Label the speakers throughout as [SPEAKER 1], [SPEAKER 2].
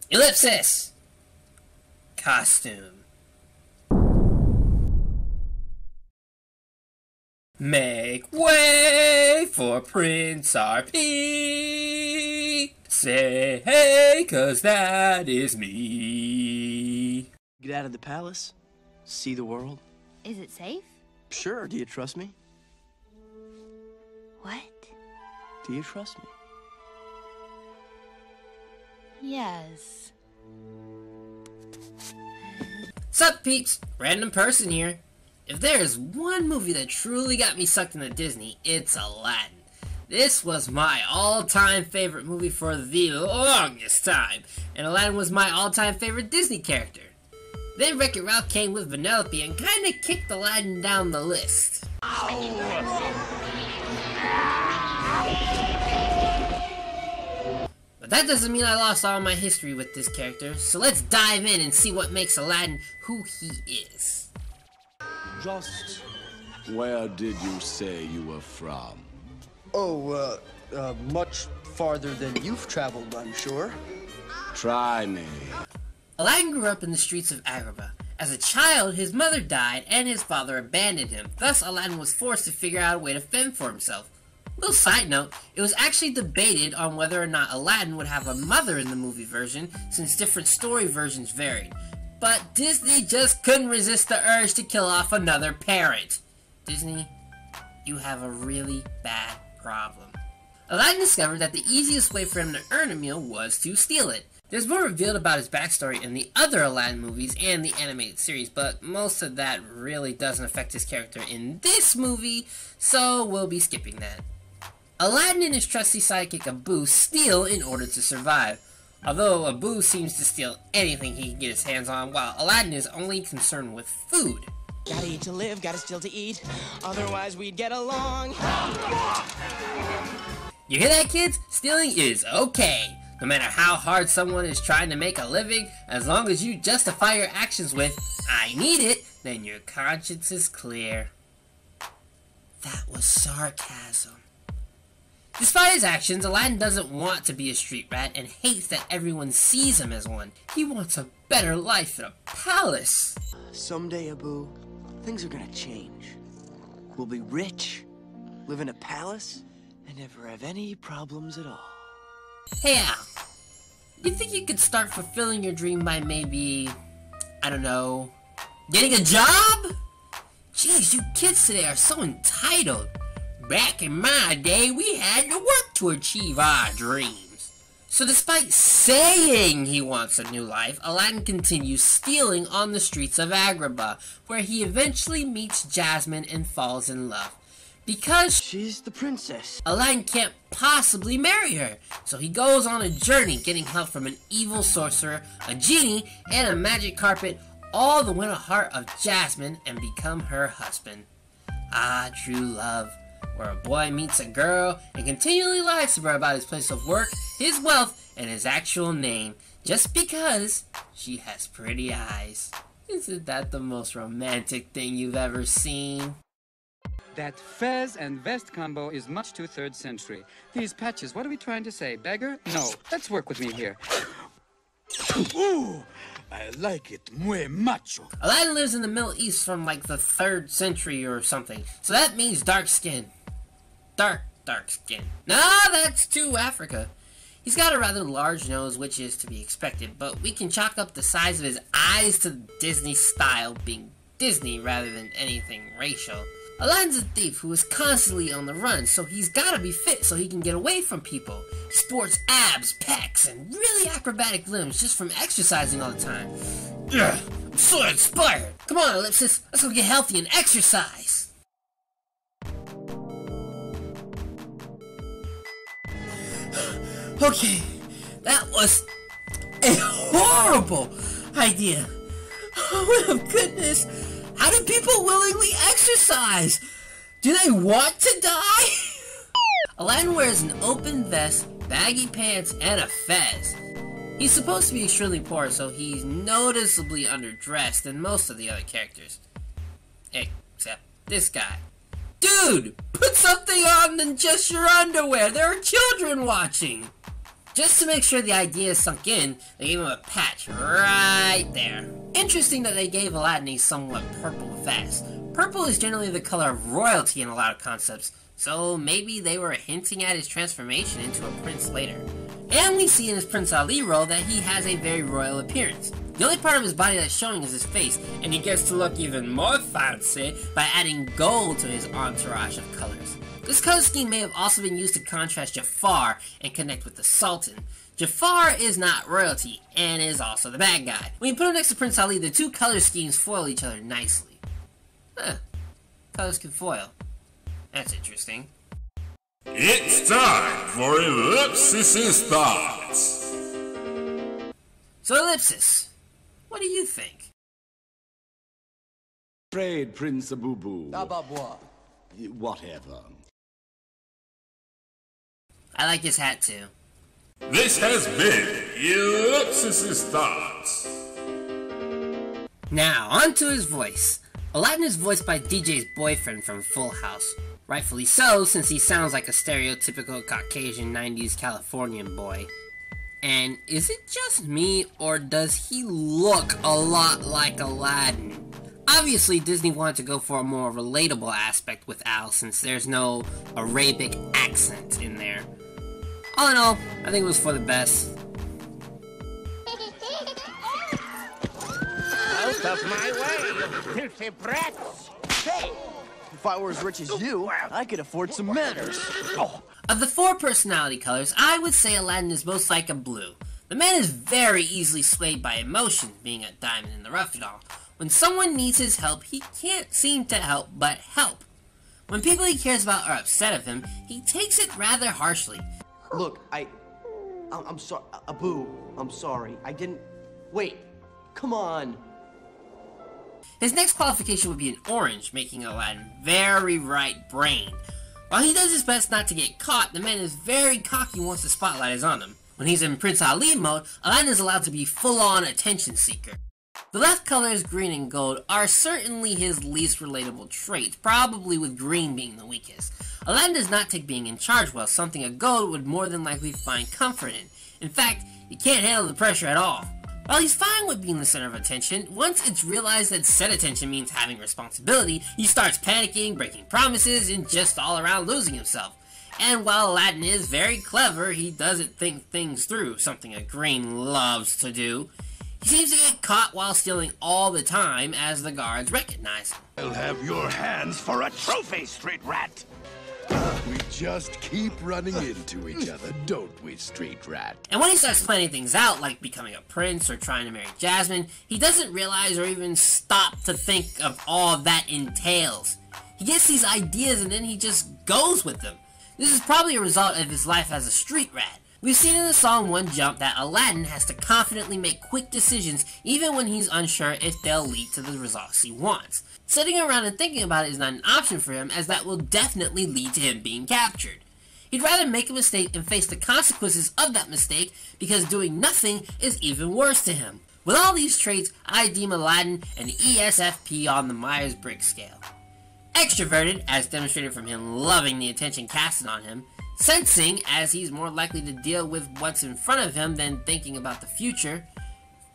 [SPEAKER 1] Ellipsis! Costume. Make way for Prince RP. Say hey, 'cause that is me.
[SPEAKER 2] Get out of the palace, see the world.
[SPEAKER 3] Is it safe?
[SPEAKER 2] Sure, do you trust me?
[SPEAKER 3] What?
[SPEAKER 2] Do you trust me?
[SPEAKER 3] Yes.
[SPEAKER 1] Sup peeps, random person here. If there is one movie that truly got me sucked into Disney, it's Aladdin. This was my all-time favorite movie for the longest time, and Aladdin was my all-time favorite Disney character. Then Wreck-It Ralph came with Vanellope and kinda kicked Aladdin down the list. But that doesn't mean I lost all my history with this character, so let's dive in and see what makes Aladdin who he is.
[SPEAKER 4] Just
[SPEAKER 5] Where did you say you were from?
[SPEAKER 4] much farther than you've traveled, I'm sure.
[SPEAKER 5] Try me.
[SPEAKER 1] Aladdin grew up in the streets of Agrabah. As a child, his mother died and his father abandoned him. Thus, Aladdin was forced to figure out a way to fend for himself. Little side note, it was actually debated on whether or not Aladdin would have a mother in the movie version, since different story versions varied. But Disney just couldn't resist the urge to kill off another parent. Disney, you have a really bad problem. Aladdin discovered that the easiest way for him to earn a meal was to steal it. There's more revealed about his backstory in the other Aladdin movies and the animated series, but most of that really doesn't affect his character in this movie, so we'll be skipping that. Aladdin and his trusty sidekick Abu steal in order to survive. Although Abu seems to steal anything he can get his hands on, while Aladdin is only concerned with food.
[SPEAKER 6] Gotta eat to live, gotta steal to eat, otherwise we'd get along.
[SPEAKER 1] You hear that, kids? Stealing is okay. No matter how hard someone is trying to make a living, as long as you justify your actions with, "I need it," then your conscience is clear. That was sarcasm. Despite his actions, Aladdin doesn't want to be a street rat and hates that everyone sees him as one. He wants a better life in a palace.
[SPEAKER 2] Someday, Abu, things are gonna change. We'll be rich, live in a palace, and never have any problems at all.
[SPEAKER 1] Hey Al, you think you could start fulfilling your dream by maybe, I don't know, getting a job? Jeez, you kids today are so entitled. Back in my day, we had to work to achieve our dreams. So despite saying he wants a new life, Aladdin continues stealing on the streets of Agrabah, where he eventually meets Jasmine and falls in love. Because
[SPEAKER 2] She's the princess.
[SPEAKER 1] Aladdin can't possibly marry her, so he goes on a journey getting help from an evil sorcerer, a genie, and a magic carpet, all to win a heart of Jasmine and become her husband. Ah, true love, where a boy meets a girl and continually lies to her about his place of work, his wealth, and his actual name, just because she has pretty eyes. Isn't that the most romantic thing you've ever seen?
[SPEAKER 7] That fez and vest combo is much too 3rd century. These patches, what are we trying to say? Beggar? No. Let's work with me here.
[SPEAKER 4] Ooh, I like it muy macho.
[SPEAKER 1] Aladdin lives in the Middle East from like the 3rd century or something, so that means dark skin. Dark skin. Nah, that's too Africa. He's got a rather large nose, which is to be expected, but we can chalk up the size of his eyes to Disney style being Disney rather than anything racial. Aladdin's a thief who is constantly on the run, so he's gotta be fit so he can get away from people. He sports abs, pecs, and really acrobatic limbs just from exercising all the time. Ugh, I'm so inspired! Come on, Ellipsis, let's go get healthy and exercise! Okay, that was a horrible idea. Oh my goodness! How do people willingly exercise? Do they want to die? Aladdin wears an open vest, baggy pants, and a fez. He's supposed to be extremely poor, so he's noticeably underdressed than most of the other characters. Except this guy. Dude! Put something on than just your underwear! There are children watching! Just to make sure the idea sunk in, they gave him a patch right there. Interesting that they gave Aladdin a somewhat purple vest. Purple is generally the color of royalty in a lot of concepts, so maybe they were hinting at his transformation into a prince later. And we see in his Prince Ali role that he has a very royal appearance. The only part of his body that's showing is his face, and he gets to look even more fancy by adding gold to his entourage of colors. This color scheme may have also been used to contrast Jafar and connect with the Sultan. Jafar is not royalty, and is also the bad guy. When you put him next to Prince Ali, the two color schemes foil each other nicely. Huh. Colors can foil. That's interesting.
[SPEAKER 5] It's time for Ellipsis' thoughts.
[SPEAKER 1] So Ellipsis, what do you think?
[SPEAKER 5] Afraid, Prince Abubu.
[SPEAKER 4] Ababwa.
[SPEAKER 5] Whatever.
[SPEAKER 1] I like his hat too.
[SPEAKER 5] This has been Ellipsis' thoughts.
[SPEAKER 1] Now, on to his voice. Aladdin is voiced by DJ's boyfriend from Full House. Rightfully so, since he sounds like a stereotypical Caucasian 90s Californian boy. And is it just me, or does he look a lot like Aladdin? Obviously, Disney wanted to go for a more relatable aspect with Al, since there's no Arabic accent in there. All in all, I think it was for the best.
[SPEAKER 6] Out of my way, you filthy brats!
[SPEAKER 2] Hey! If I were as rich as you, I could afford some manners.
[SPEAKER 1] Of the four personality colors, I would say Aladdin is most like a blue. The man is very easily swayed by emotion, being a diamond in the rough and all. When someone needs his help, he can't seem to help but help. When people he cares about are upset of him, he takes it rather harshly.
[SPEAKER 2] Look, I'm sorry, Abu, I'm sorry. I didn't... Wait, come on.
[SPEAKER 1] His next qualification would be an orange, making Aladdin very right-brained. While he does his best not to get caught, the man is very cocky once the spotlight is on him. When he's in Prince Ali mode, Aladdin is allowed to be full-on attention seeker. The left colors, green and gold, are certainly his least relatable traits, probably with green being the weakest. Aladdin does not take being in charge well, something a gold would more than likely find comfort in. In fact, he can't handle the pressure at all. While he's fine with being the center of attention, once it's realized that said attention means having responsibility, he starts panicking, breaking promises, and just all around losing himself. And while Aladdin is very clever, he doesn't think things through, something a green loves to do. He seems to get caught while stealing all the time as the guards recognize him.
[SPEAKER 5] I'll have your hands for a trophy, street rat. We just keep running into each other, don't we, street rat?
[SPEAKER 1] And when he starts planning things out, like becoming a prince or trying to marry Jasmine, he doesn't realize or even stop to think of all that entails. He gets these ideas and then he just goes with them. This is probably a result of his life as a street rat. We've seen in the song One Jump that Aladdin has to confidently make quick decisions even when he's unsure if they'll lead to the results he wants. Sitting around and thinking about it is not an option for him, as that will definitely lead to him being captured. He'd rather make a mistake and face the consequences of that mistake, because doing nothing is even worse to him. With all these traits, I deem Aladdin an ESFP on the Myers-Briggs scale. Extroverted, as demonstrated from him loving the attention casted on him. Sensing, as he's more likely to deal with what's in front of him than thinking about the future.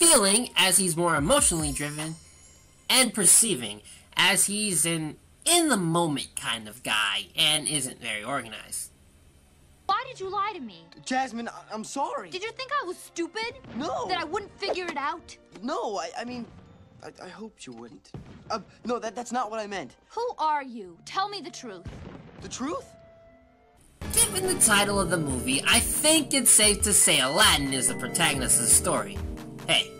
[SPEAKER 1] Feeling, as he's more emotionally driven. And perceiving, as he's an in-the-moment kind of guy and isn't very organized.
[SPEAKER 3] Why did you lie to me?
[SPEAKER 2] Jasmine, I'm sorry.
[SPEAKER 3] Did you think I was stupid?
[SPEAKER 2] No.
[SPEAKER 3] That I wouldn't figure it out?
[SPEAKER 2] No, I mean, I hoped you wouldn't. No, that's not what I meant.
[SPEAKER 3] Who are you? Tell me the truth.
[SPEAKER 2] The truth?
[SPEAKER 1] Given the title of the movie, I think it's safe to say Aladdin is the protagonist of the story. Hey,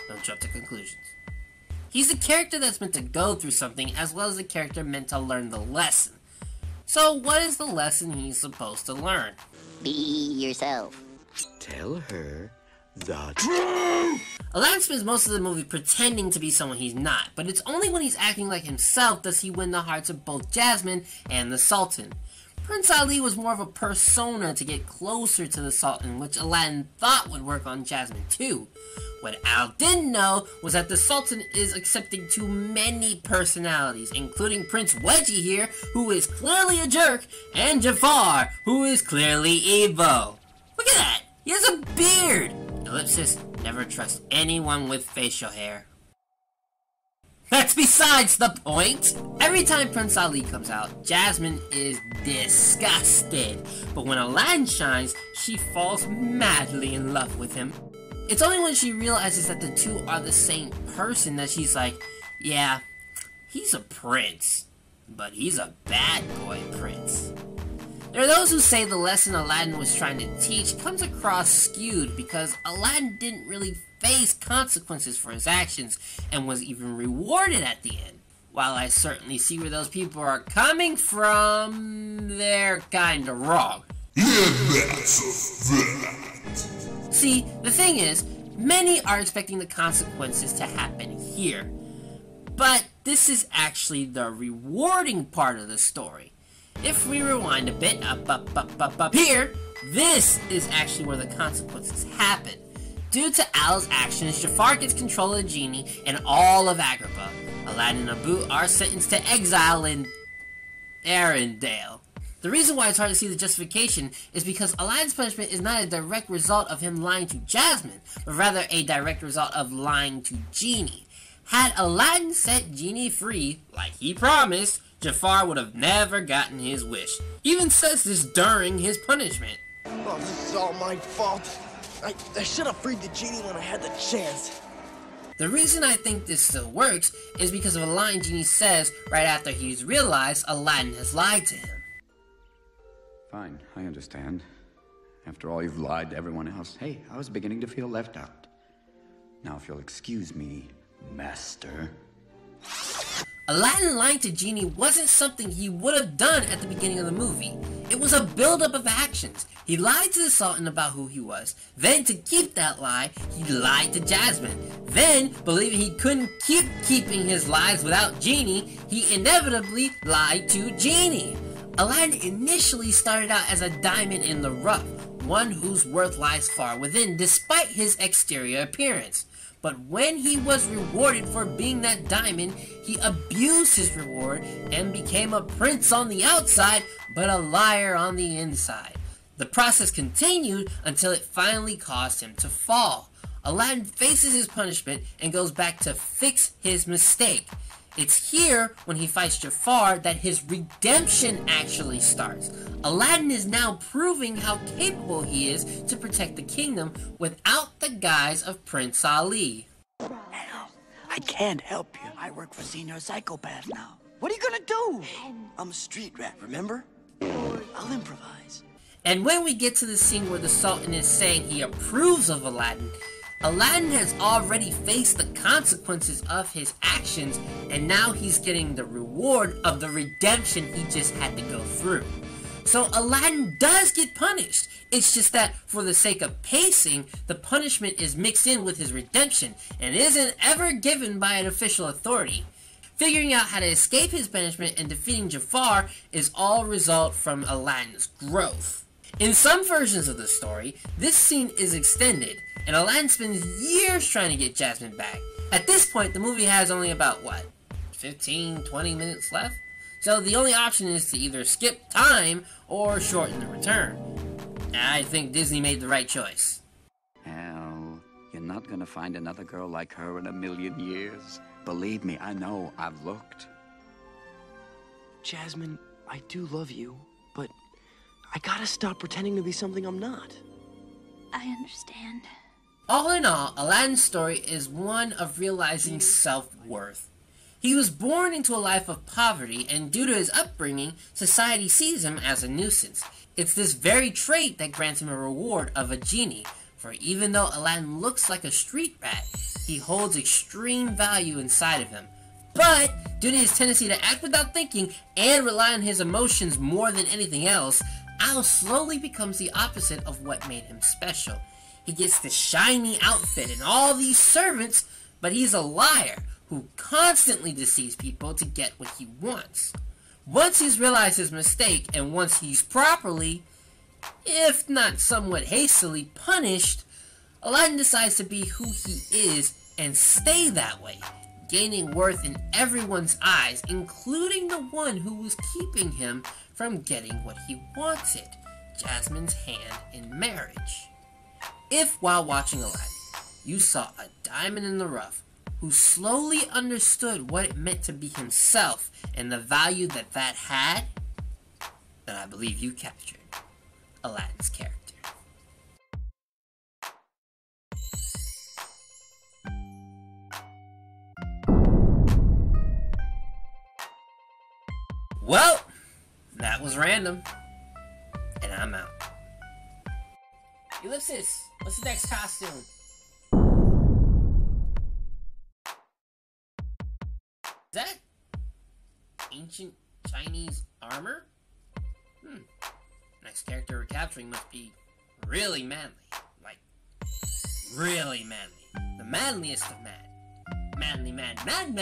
[SPEAKER 1] don't jump to conclusions. He's a character that's meant to go through something, as well as a character meant to learn the lesson. So what is the lesson he's supposed to learn?
[SPEAKER 8] Be yourself.
[SPEAKER 5] Tell her the truth!
[SPEAKER 1] Aladdin spends most of the movie pretending to be someone he's not, but it's only when he's acting like himself does he win the hearts of both Jasmine and the Sultan. Prince Ali was more of a persona to get closer to the Sultan, which Aladdin thought would work on Jasmine too. What Al didn't know was that the Sultan is accepting too many personalities, including Prince Wedgie here, who is clearly a jerk, and Jafar, who is clearly evil. Look at that! He has a beard! Ellipsis, never trust anyone with facial hair. That's besides the point! Every time Prince Ali comes out, Jasmine is disgusted. But when Aladdin shines, she falls madly in love with him. It's only when she realizes that the two are the same person that she's like, yeah, he's a prince, but he's a bad boy prince. There are those who say the lesson Aladdin was trying to teach comes across skewed because Aladdin didn't really face consequences for his actions and was even rewarded at the end. While I certainly see where those people are coming from, they're kinda wrong. See, the thing is, many are expecting the consequences to happen here. But this is actually the rewarding part of the story. If we rewind a bit, up here, this is actually where the consequences happen. Due to Al's actions, Jafar gets control of the genie and all of Agrabah. Aladdin and Abu are sentenced to exile in Arendelle. The reason why it's hard to see the justification is because Aladdin's punishment is not a direct result of him lying to Jasmine, but rather a direct result of lying to Genie. Had Aladdin set Genie free, like he promised, Jafar would have never gotten his wish. He even says this during his punishment.
[SPEAKER 2] Oh, this is all my fault. I should have freed the genie when I had the chance.
[SPEAKER 1] The reason I think this still works is because of a line Genie says right after he's realized Aladdin has lied to him.
[SPEAKER 9] Fine, I understand. After all, you've lied to everyone else. Hey, I was beginning to feel left out. Now if you'll excuse me, Master.
[SPEAKER 1] Aladdin lying to Genie wasn't something he would have done at the beginning of the movie. It was a buildup of actions. He lied to the Sultan about who he was. Then, to keep that lie, he lied to Jasmine. Then, believing he couldn't keep keeping his lies without Genie, he inevitably lied to Genie. Aladdin initially started out as a diamond in the rough, one whose worth lies far within despite his exterior appearance. But when he was rewarded for being that diamond, he abused his reward and became a prince on the outside, but a liar on the inside. The process continued until it finally caused him to fall. Aladdin faces his punishment and goes back to fix his mistake. It's here, when he fights Jafar, that his redemption actually starts. Aladdin is now proving how capable he is to protect the kingdom without the guise of Prince Ali.
[SPEAKER 2] Al, I can't help you. I work for Senior Psychopath now. What are you gonna do? I'm a street rat, remember? I'll improvise.
[SPEAKER 1] And when we get to the scene where the Sultan is saying he approves of Aladdin, Aladdin has already faced the consequences of his actions, and now he's getting the reward of the redemption he just had to go through. So Aladdin does get punished. It's just that for the sake of pacing, the punishment is mixed in with his redemption and isn't ever given by an official authority. Figuring out how to escape his punishment and defeating Jafar is all result from Aladdin's growth. In some versions of the story, this scene is extended, and Aladdin spends years trying to get Jasmine back. At this point, the movie has only about, 15-20 minutes left? So the only option is to either skip time or shorten the return. I think Disney made the right choice.
[SPEAKER 9] Al, you're not gonna find another girl like her in a million years. Believe me, I know, I've looked.
[SPEAKER 2] Jasmine, I do love you, but I gotta stop pretending to be something I'm not.
[SPEAKER 3] I understand.
[SPEAKER 1] All in all, Aladdin's story is one of realizing self-worth. He was born into a life of poverty, and due to his upbringing, society sees him as a nuisance. It's this very trait that grants him a reward of a genie, for even though Aladdin looks like a street rat, he holds extreme value inside of him. But, due to his tendency to act without thinking and rely on his emotions more than anything else, Al slowly becomes the opposite of what made him special. He gets the shiny outfit and all these servants, but he's a liar who constantly deceives people to get what he wants. Once he's realized his mistake, and once he's properly, if not somewhat hastily, punished, Aladdin decides to be who he is and stay that way, gaining worth in everyone's eyes, including the one who was keeping him from getting what he wanted, Jasmine's hand in marriage. If while watching Aladdin, you saw a diamond in the rough who slowly understood what it meant to be himself and the value that that had, then I believe you captured Aladdin's character. Well, that was random, and I'm out. Ellipsis, what's the next costume? Is that ancient Chinese armor? Next character we're capturing must be really manly. Like, really manly. The manliest of man. Manly man, man.